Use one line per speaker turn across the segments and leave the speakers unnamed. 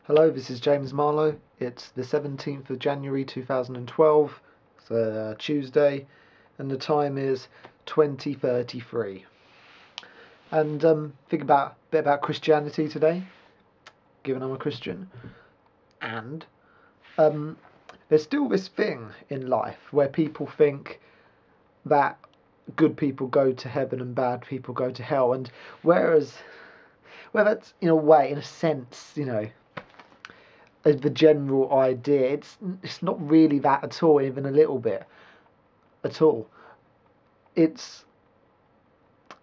Hello, this is James Marlowe. It's the 17th of January 2012. It's Tuesday, and the time is 20:33. And think about a bit about Christianity today, given I'm a Christian. And there's still this thing in life where people think that good people go to heaven and bad people go to hell, and whereas, well, that's in a way, in a sense, the general idea. It's not really that at all, even a little bit at all. It's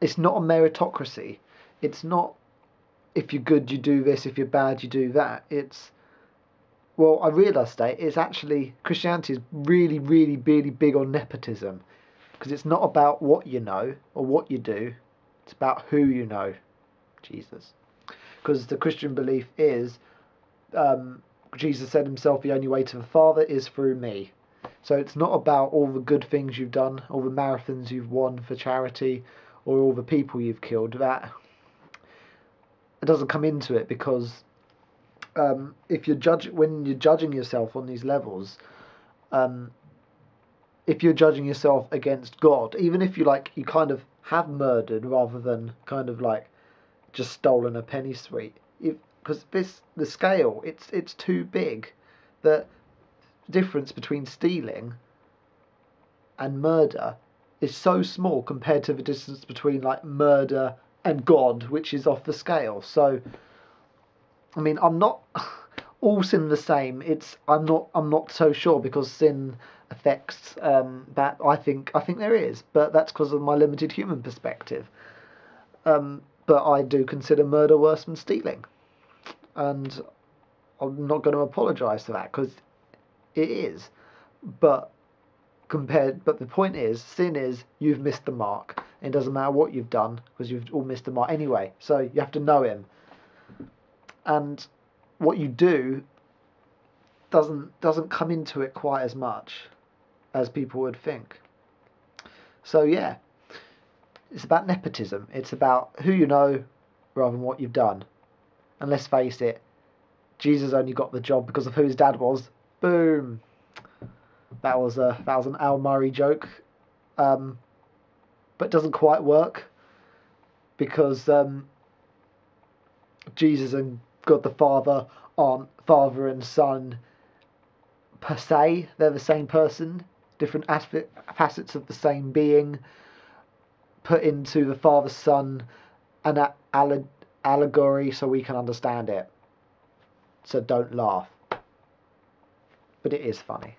it's not a meritocracy. It's not if you're good you do this, if you're bad you do that. I realised that it's actually Christianity is really, really, really big on nepotism, because it's not about what you know or what you do. It's about who you know, Jesus. Because the Christian belief is Jesus said himself, the only way to the Father is through me. So it's not about all the good things you've done, all the marathons you've won for charity, or all the people you've killed. That it doesn't come into it, because if when you're judging yourself on these levels, if you're judging yourself against God, even if you kind of have murdered rather than kind of like just stolen a penny sweet, because the scale, it's too big. The difference between stealing and murder is so small compared to the distance between like murder and God, which is off the scale. So I mean, I'm not all sin the same. I'm not so sure, because sin affects that. I think there is, but that's because of my limited human perspective. But I do consider murder worse than stealing, and I'm not going to apologise for that, because it is. But but the point is, sin is you've missed the mark. It doesn't matter what you've done, because you've all missed the mark anyway. So you have to know Him, and what you do doesn't come into it quite as much as people would think. So yeah, it's about nepotism. It's about who you know rather than what you've done. And let's face it, Jesus only got the job because of who his dad was. Boom. That was an Al Murray joke, but it doesn't quite work, because Jesus and God the Father aren't father and son per se. They're the same person, different facets of the same being, put into the Father Son an allegory so we can understand it. So don't laugh. But it is funny.